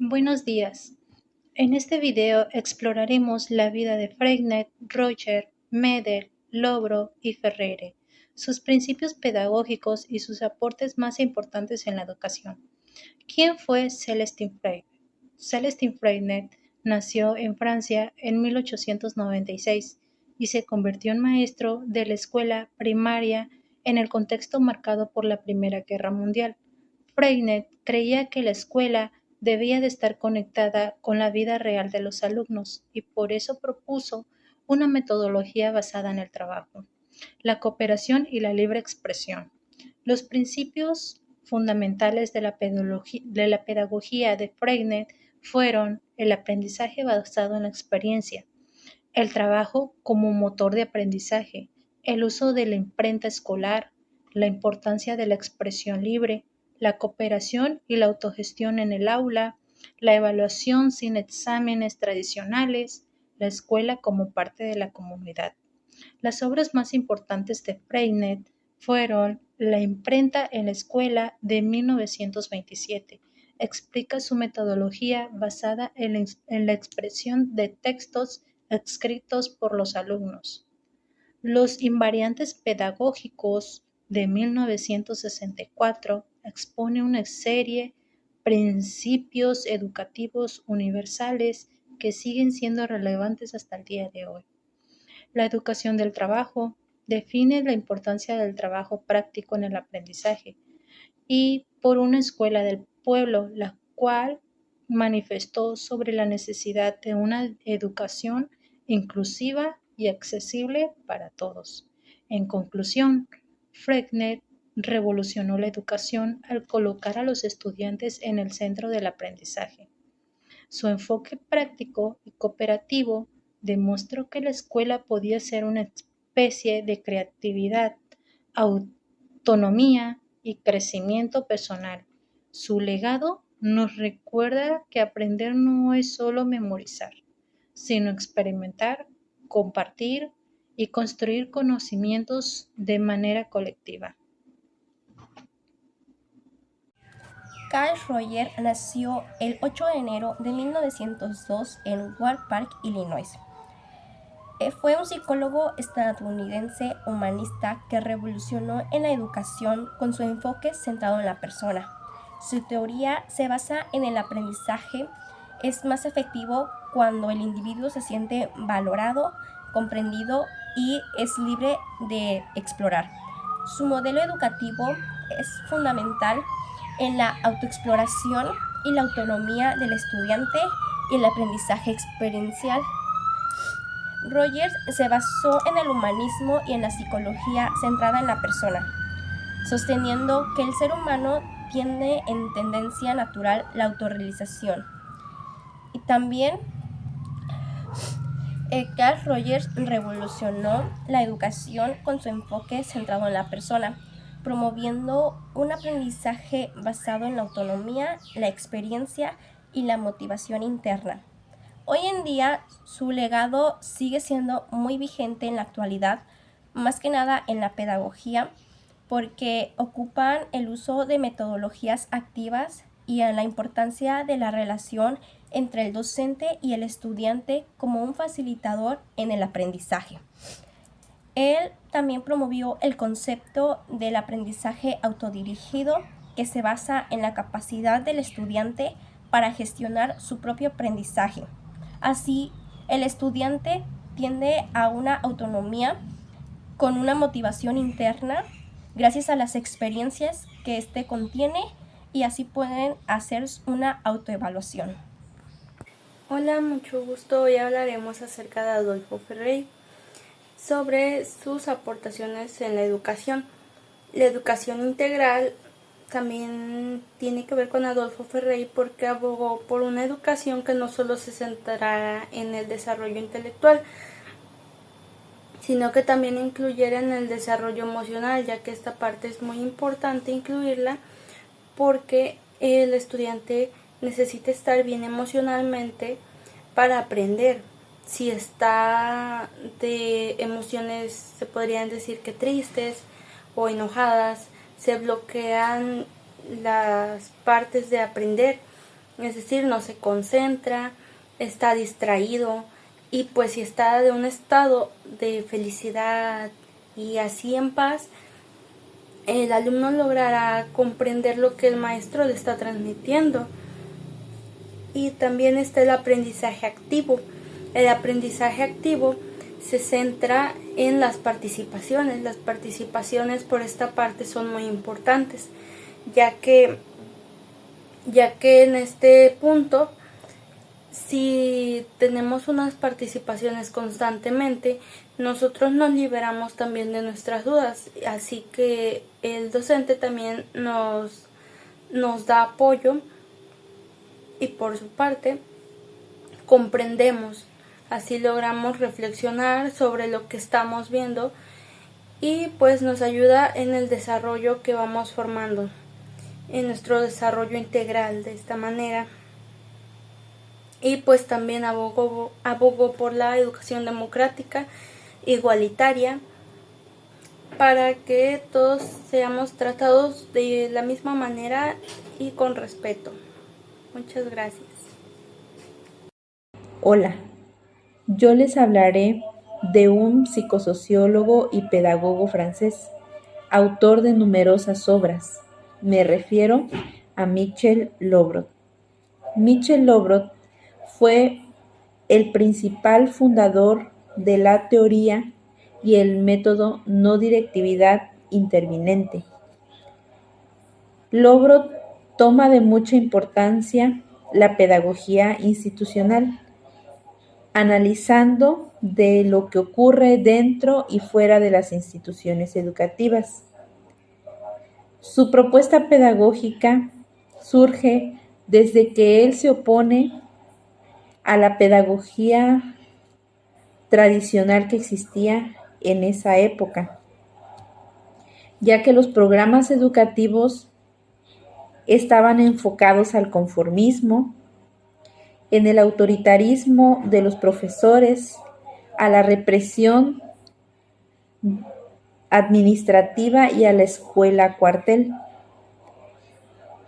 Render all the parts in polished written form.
Buenos días. En este video exploraremos la vida de Freinet, Roger, Medel, Lobro y Ferrere, sus principios pedagógicos y sus aportes más importantes en la educación. ¿Quién fue Celestin Freinet? Celestin Freinet nació en Francia en 1896 y se convirtió en maestro de la escuela primaria en el contexto marcado por la Primera Guerra Mundial. Freinet creía que la escuela debía de estar conectada con la vida real de los alumnos y por eso propuso una metodología basada en el trabajo, la cooperación y la libre expresión. Los principios fundamentales de la pedagogía de Freinet fueron el aprendizaje basado en la experiencia, el trabajo como motor de aprendizaje, el uso de la imprenta escolar, la importancia de la expresión libre, la cooperación y la autogestión en el aula, la evaluación sin exámenes tradicionales, la escuela como parte de la comunidad. Las obras más importantes de Freinet fueron La imprenta en la escuela de 1927. Explica su metodología basada en la expresión de textos escritos por los alumnos. Los invariantes pedagógicos de 1964 expone una serie de principios educativos universales que siguen siendo relevantes hasta el día de hoy. La educación del trabajo define la importancia del trabajo práctico en el aprendizaje y por una escuela del pueblo, la cual manifestó sobre la necesidad de una educación inclusiva y accesible para todos. En conclusión, Freinet revolucionó la educación al colocar a los estudiantes en el centro del aprendizaje. Su enfoque práctico y cooperativo demostró que la escuela podía ser una especie de creatividad, autonomía y crecimiento personal. Su legado nos recuerda que aprender no es solo memorizar, sino experimentar, compartir y construir conocimientos de manera colectiva. Carl Roger nació el 8 de enero de 1902 en Ward Park, Illinois. Fue un psicólogo estadounidense humanista que revolucionó en la educación con su enfoque centrado en la persona. Su teoría se basa en el aprendizaje es más efectivo cuando el individuo se siente valorado, comprendido y es libre de explorar. Su modelo educativo es fundamental en la autoexploración y la autonomía del estudiante y el aprendizaje experiencial. Rogers se basó en el humanismo y en la psicología centrada en la persona, sosteniendo que el ser humano tiene en tendencia natural la autorrealización. Y también Carl Rogers revolucionó la educación con su enfoque centrado en la persona, promoviendo un aprendizaje basado en la autonomía, la experiencia y la motivación interna. Hoy en día su legado sigue siendo muy vigente en la actualidad, más que nada en la pedagogía, porque ocupan el uso de metodologías activas y en la importancia de la relación entre el docente y el estudiante como un facilitador en el aprendizaje. Él también promovió el concepto del aprendizaje autodirigido, que se basa en la capacidad del estudiante para gestionar su propio aprendizaje. Así, el estudiante tiende a una autonomía con una motivación interna gracias a las experiencias que éste contiene y así pueden hacer una autoevaluación. Hola, mucho gusto. Hoy hablaremos acerca de Adolfo Ferrey sobre sus aportaciones en la educación. La educación integral también tiene que ver con Adolfo Ferrey porque abogó por una educación que no solo se centrara en el desarrollo intelectual, sino que también incluyera en el desarrollo emocional, ya que esta parte es muy importante incluirla porque el estudiante necesita estar bien emocionalmente para aprender. Si está de emociones, se podrían decir que tristes o enojadas, se bloquean las partes de aprender. es decir, no se concentra, está distraído y pues si está de un estado de felicidad y así en paz, el alumno logrará comprender lo que el maestro le está transmitiendo. Y también está el aprendizaje activo. El aprendizaje activo se centra en las participaciones. Las participaciones por esta parte son muy importantes, ya que en este punto, si tenemos unas participaciones constantemente, nosotros nos liberamos también de nuestras dudas, así que el docente también nos da apoyo y por su parte comprendemos, así logramos reflexionar sobre lo que estamos viendo y pues nos ayuda en el desarrollo que vamos formando, en nuestro desarrollo integral de esta manera. Y pues también abogo por la educación democrática, igualitaria, para que todos seamos tratados de la misma manera y con respeto. Muchas gracias. Hola, yo les hablaré de un psicosociólogo y pedagogo francés, autor de numerosas obras. Me refiero a Michel Lobrot. Michel Lobrot fue el principal fundador de la teoría y el método no directividad intervinente. Lobrot toma de mucha importancia la pedagogía institucional, analizando de lo que ocurre dentro y fuera de las instituciones educativas. Su propuesta pedagógica surge desde que él se opone a la pedagogía tradicional que existía en esa época, ya que los programas educativos estaban enfocados al conformismo, en el autoritarismo de los profesores, a la represión administrativa y a la escuela cuartel.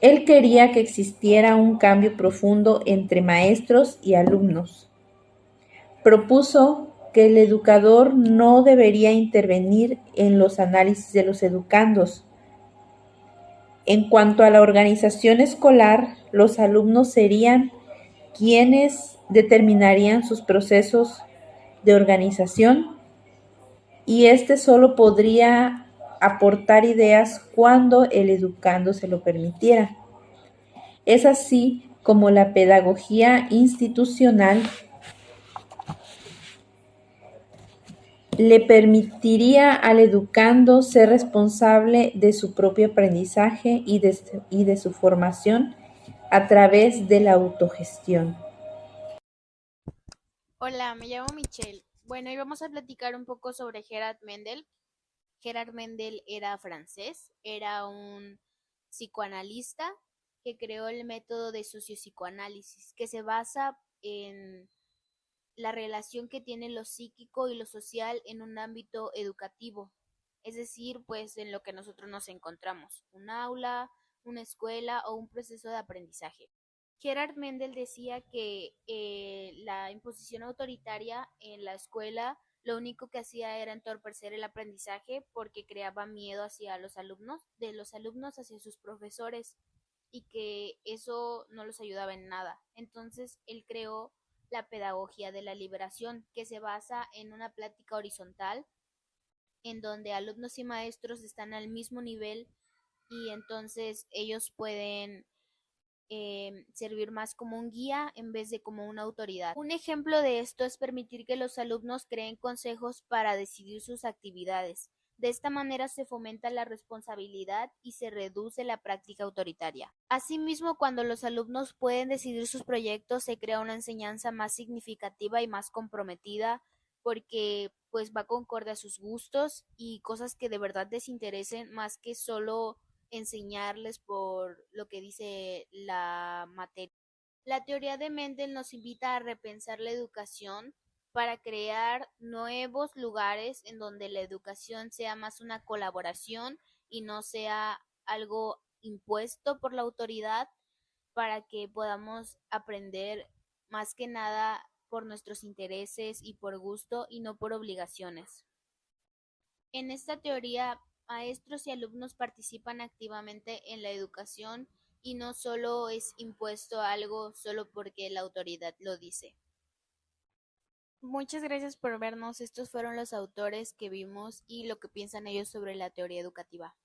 Él quería que existiera un cambio profundo entre maestros y alumnos. Propuso que el educador no debería intervenir en los análisis de los educandos. En cuanto a la organización escolar, los alumnos serían quienes determinarían sus procesos de organización y este solo podría aportar ideas cuando el educando se lo permitiera. Es así como la pedagogía institucional le permitiría al educando ser responsable de su propio aprendizaje y de su formación a través de la autogestión. Hola, me llamo Michelle. Bueno, y vamos a platicar un poco sobre Gerard Mendel. Gerard Mendel era francés, era un psicoanalista que creó el método de sociopsicoanálisis, que se basa en la relación que tiene lo psíquico y lo social en un ámbito educativo, es decir, pues en lo que nosotros nos encontramos, un aula, una escuela o un proceso de aprendizaje. Gerard Mendel decía que la imposición autoritaria en la escuela lo único que hacía era entorpecer el aprendizaje porque creaba miedo hacia los alumnos, de los alumnos hacia sus profesores y que eso no los ayudaba en nada. Entonces él creó la pedagogía de la liberación, que se basa en una plática horizontal en donde alumnos y maestros están al mismo nivel y entonces ellos pueden servir más como un guía en vez de como una autoridad. Un ejemplo de esto es permitir que los alumnos creen consejos para decidir sus actividades. De esta manera se fomenta la responsabilidad y se reduce la práctica autoritaria. Asimismo, cuando los alumnos pueden decidir sus proyectos, se crea una enseñanza más significativa y más comprometida porque pues va concorde a sus gustos y cosas que de verdad les interesen más que solo enseñarles por lo que dice la materia. La teoría de Mendel nos invita a repensar la educación para crear nuevos lugares en donde la educación sea más una colaboración y no sea algo impuesto por la autoridad para que podamos aprender más que nada por nuestros intereses y por gusto y no por obligaciones. En esta teoría, maestros y alumnos participan activamente en la educación y no solo es impuesto algo solo porque la autoridad lo dice. Muchas gracias por vernos. Estos fueron los autores que vimos y lo que piensan ellos sobre la teoría educativa.